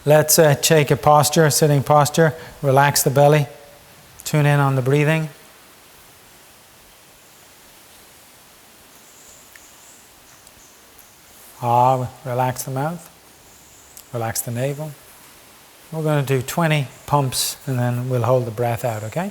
Let's take a posture, sitting posture. Relax the belly. Tune in on the breathing. Relax the mouth. Relax the navel. We're going to do 20 pumps and then we'll hold the breath out, okay?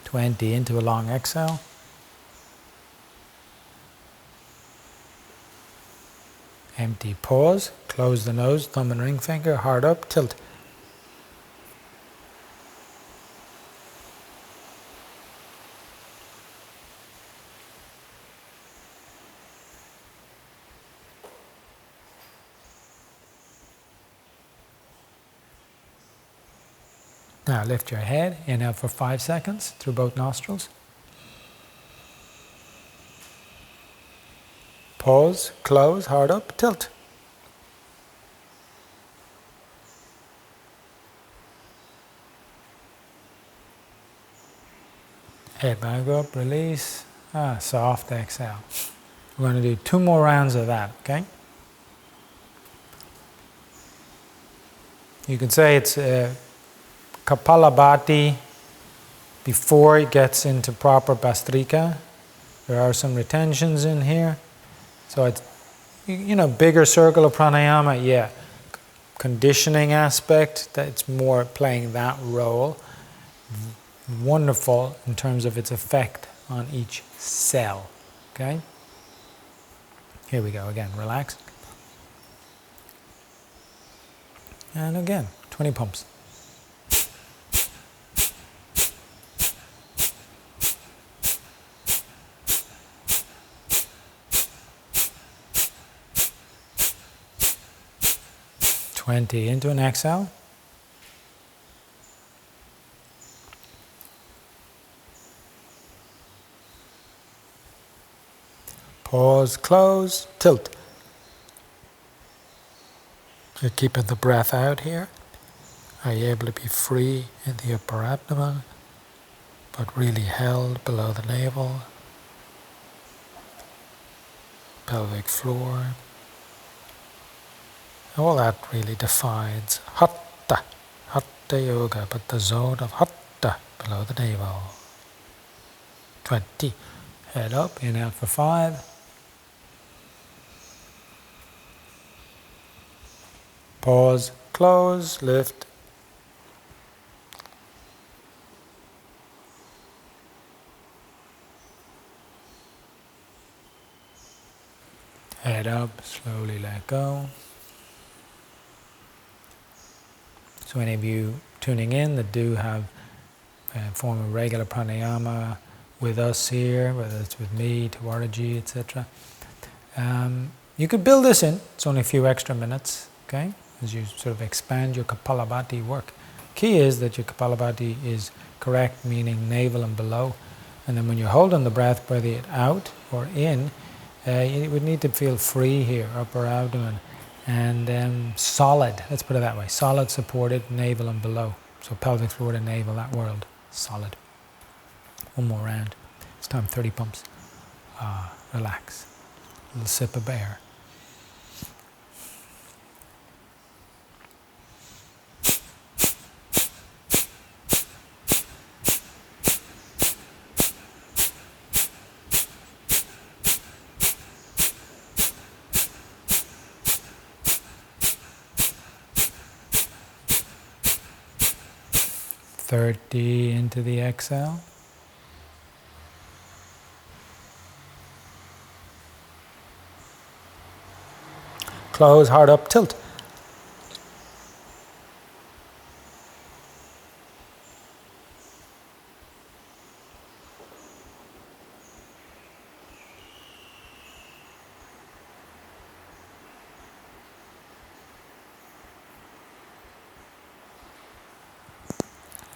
20 into a long exhale. Empty, pause, close the nose, thumb and ring finger, hard up, tilt. Now lift your head, inhale for 5 seconds through both nostrils. Pause, close, hard up, tilt. Head back up, release. Soft exhale. We're going to do 2 more rounds of that, okay? You can say it's Kapalabhati before it gets into proper Bhastrika. There are some retentions in here. So it's, bigger circle of pranayama, yeah. Conditioning aspect, that it's more playing that role. Wonderful in terms of its effect on each cell, okay? Here we go again, relax. And again, 20 pumps. Into an exhale. Pause, close, tilt. You're keeping the breath out here. Are you able to be free in the upper abdomen, but really held below the navel, pelvic floor? All that really defines Hatha Yoga, but the zone of Hatha below the navel. 20. Head up, inhale for 5. Pause, close, lift. Head up, slowly let go. So any of you tuning in that do have a form of regular pranayama with us here, whether it's with me, Tawaraji, etc., you could build this in. It's only a few extra minutes, okay, as you sort of expand your Kapalabhati work. Key is that your Kapalabhati is correct, meaning navel and below. And then when you're holding the breath, whether it out or in, you would need to feel free here, upper abdomen. And solid, let's put it that way, solid, supported, navel and below. So pelvic floor to navel, that world, solid. One more round. This time 30 pumps. Relax. A little sip of air. Into the exhale. Close, hard up, tilt.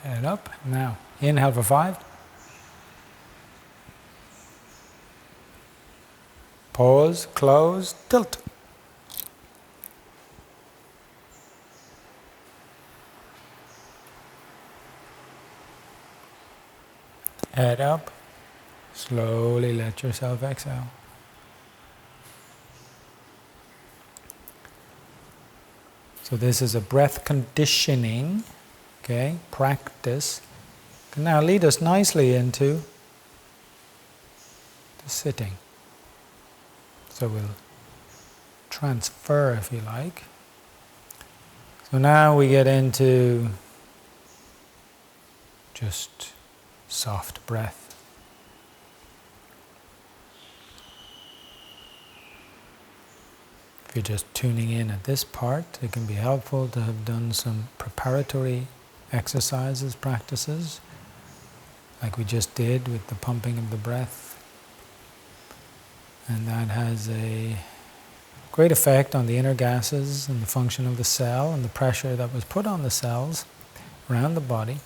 Head up. Now, inhale for 5. Pause, close, tilt. Head up. Slowly let yourself exhale. So this is a breath conditioning, practice. Can now lead us nicely into the sitting. So we'll transfer, if you like. So now we get into just soft breath. If you're just tuning in at this part, it can be helpful to have done some preparatory exercises, practices, like we just did with the pumping of the breath. And that has a great effect on the inner gases and the function of the cell and the pressure that was put on the cells around the body.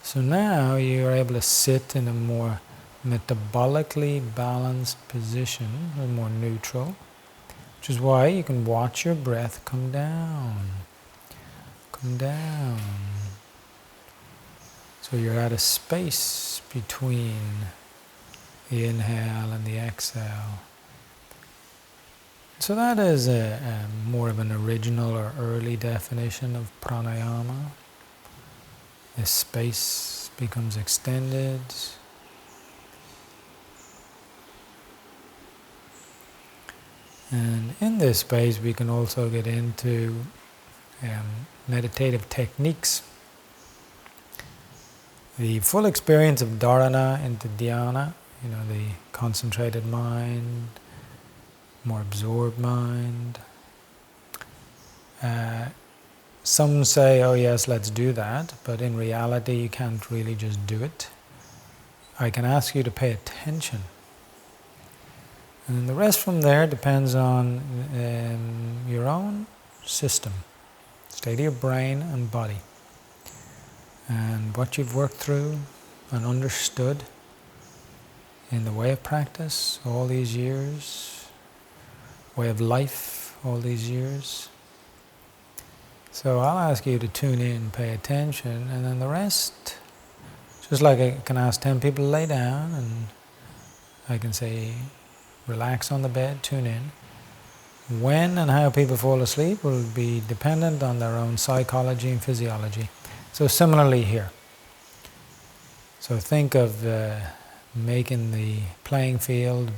So now you are able to sit in a more metabolically balanced position, or more neutral, which is why you can watch your breath come down. Come down. So you're at a space between the inhale and the exhale. So that is a more of an original or early definition of pranayama. This space becomes extended. And in this space we can also get into meditative techniques. The full experience of dharana into dhyana, the concentrated mind, more absorbed mind. Some say, oh yes, let's do that, but in reality you can't really just do it. I can ask you to pay attention. And the rest from there depends on your own system, state of your brain and body, and what you've worked through and understood in the way of practice all these years, way of life all these years. So I'll ask you to tune in, pay attention, and then the rest, just like I can ask 10 people to lay down, and I can say, relax on the bed, tune in. When and how people fall asleep will be dependent on their own psychology and physiology. So similarly here. So think of making the playing field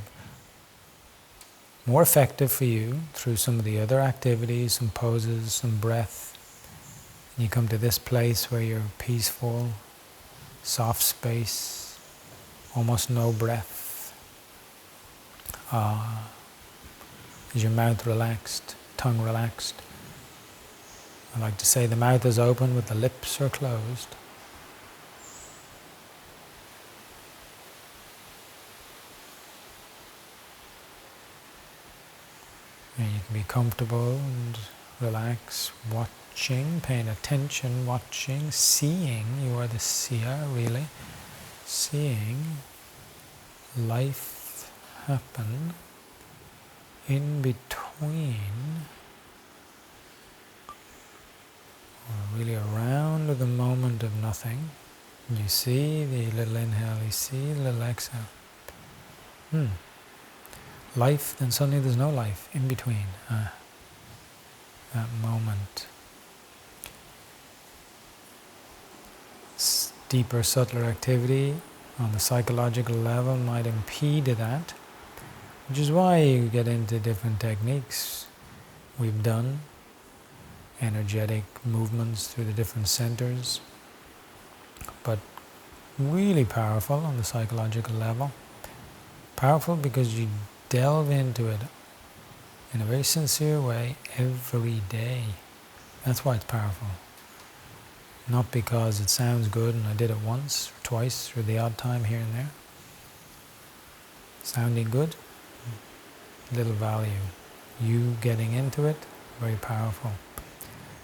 more effective for you through some of the other activities, some poses, some breath. And you come to this place where you're peaceful, soft space, almost no breath. Is your mouth relaxed, tongue relaxed? I like to say the mouth is open but the lips are closed. And you can be comfortable and relax, watching, paying attention, watching, seeing. You are the seer, really. Seeing life happen in between, or really around the moment of nothing. You see the little inhale, you see the little exhale. Life, then suddenly there's no life in between. That moment. Deeper, subtler activity on the psychological level might impede that, which is why you get into different techniques. We've done energetic movements through the different centers, but really powerful on the psychological level. Powerful because you delve into it in a very sincere way every day. That's why it's powerful. Not because it sounds good and I did it once, or twice, or the odd time here and there. Sounding good, little value. You getting into it, very powerful.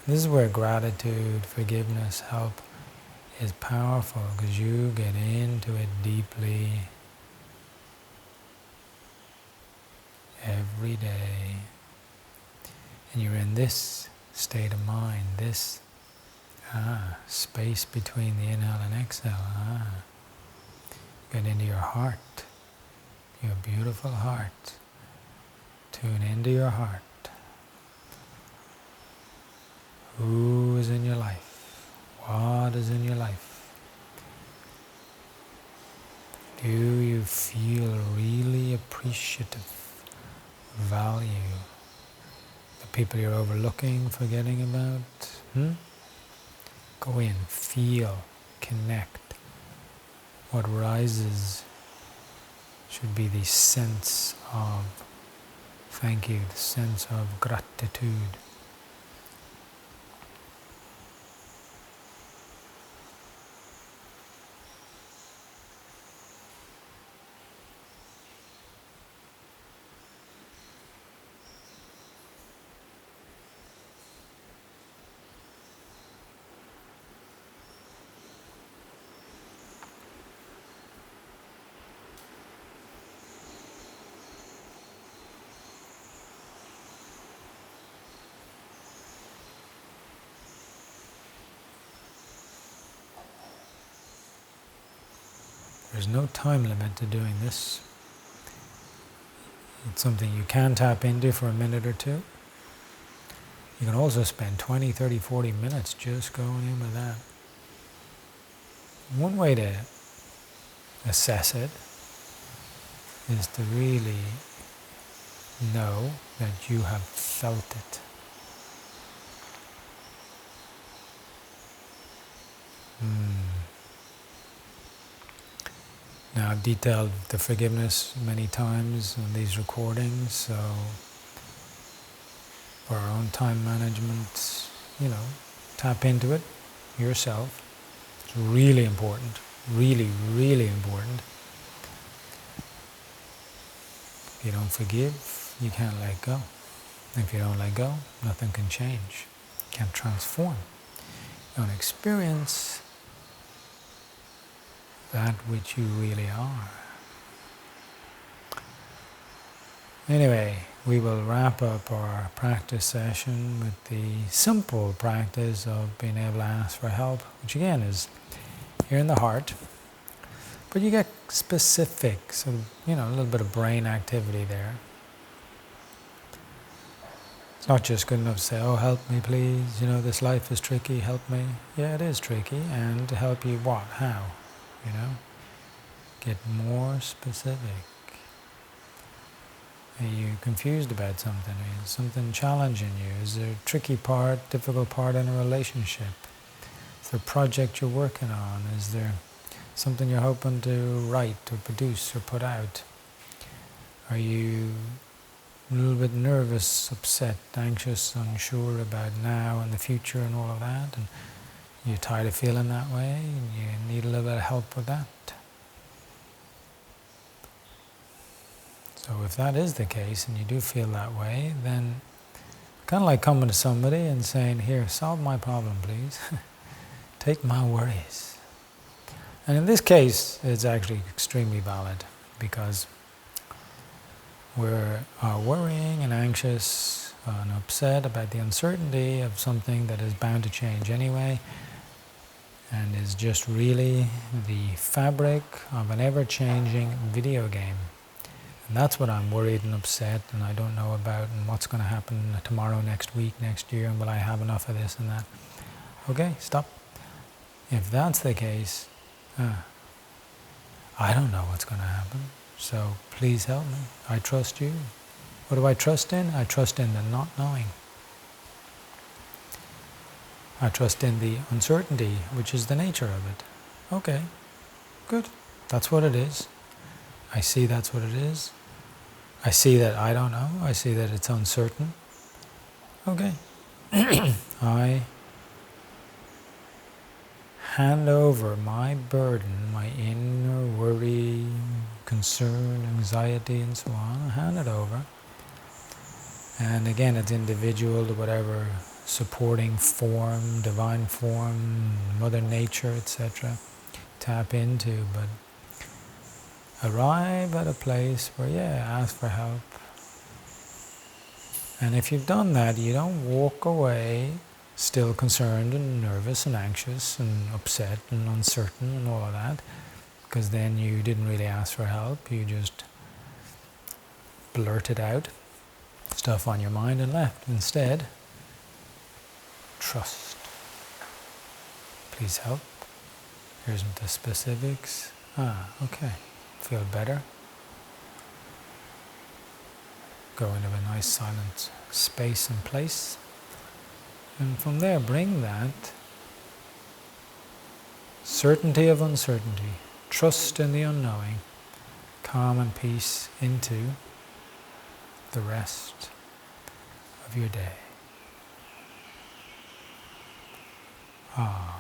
This is where gratitude, forgiveness, help is powerful, because you get into it deeply every day. And you're in this state of mind, this space between the inhale and exhale. Get into your heart, your beautiful heart. Tune into your heart. Who is in your life? What is in your life? Do you feel really appreciative, value the people you're overlooking, forgetting about? Go in, feel, connect. What rises should be the sense of thank you, the sense of gratitude. There's no time limit to doing this. It's something you can tap into for a minute or two. You can also spend 20, 30, 40 minutes just going in with that. One way to assess it is to really know that you have felt it. Now, I've detailed the forgiveness many times on these recordings, so for our own time management, tap into it yourself. It's really important, really, really important. If you don't forgive, you can't let go. If you don't let go, nothing can change. You can't transform. You don't experience that which you really are. Anyway, we will wrap up our practice session with the simple practice of being able to ask for help, which again is here in the heart, but you get specific, so a little bit of brain activity there. It's not just good enough to say, oh, help me please, this life is tricky, help me. Yeah, it is tricky, and to help you what, how? Get more specific. Are you confused about something? Is something challenging you? Is there a tricky part, difficult part in a relationship? Is there a project you're working on? Is there something you're hoping to write or produce or put out? Are you a little bit nervous, upset, anxious, unsure about now and the future and all of that? And you're tired of feeling that way, and you need a little bit of help with that. So if that is the case, and you do feel that way, then kind of like coming to somebody and saying, here, solve my problem, please. Take my worries. And in this case, it's actually extremely valid, because we're worrying and anxious and upset about the uncertainty of something that is bound to change anyway, and is just really the fabric of an ever-changing video game. And that's what I'm worried and upset and I don't know about, and what's going to happen tomorrow, next week, next year, and will I have enough of this and that. Okay, stop. If that's the case, I don't know what's going to happen, so please help me. I trust you. What do I trust in? I trust in the not knowing. I trust in the uncertainty, which is the nature of it. Okay, good. That's what it is. I see that's what it is. I see that I don't know. I see that it's uncertain. Okay. I hand over my burden, my inner worry, concern, anxiety, and so on. I hand it over. And again, it's individual to whatever supporting form, divine form, Mother Nature, etc. tap into, but arrive at a place where, ask for help. And if you've done that, you don't walk away still concerned and nervous and anxious and upset and uncertain and all of that. because then you didn't really ask for help, you just blurted out stuff on your mind and left. Instead, trust. Please help. Here's the specifics. Okay. Feel better. Go into a nice silent space and place. And from there, bring that certainty of uncertainty, trust in the unknowing, calm and peace into the rest of your day. I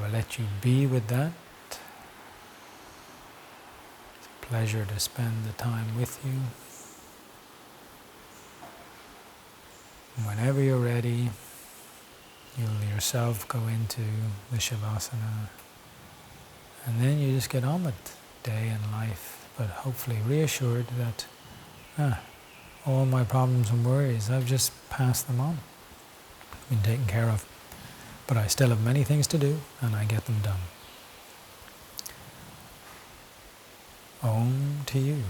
will let you be with that. It's a pleasure to spend the time with you. And whenever you're ready, you'll yourself go into the Shavasana, and then you just get on with day and life, but hopefully reassured that all my problems and worries, I've just passed them on, been taken care of. But I still have many things to do, and I get them done. Om to you.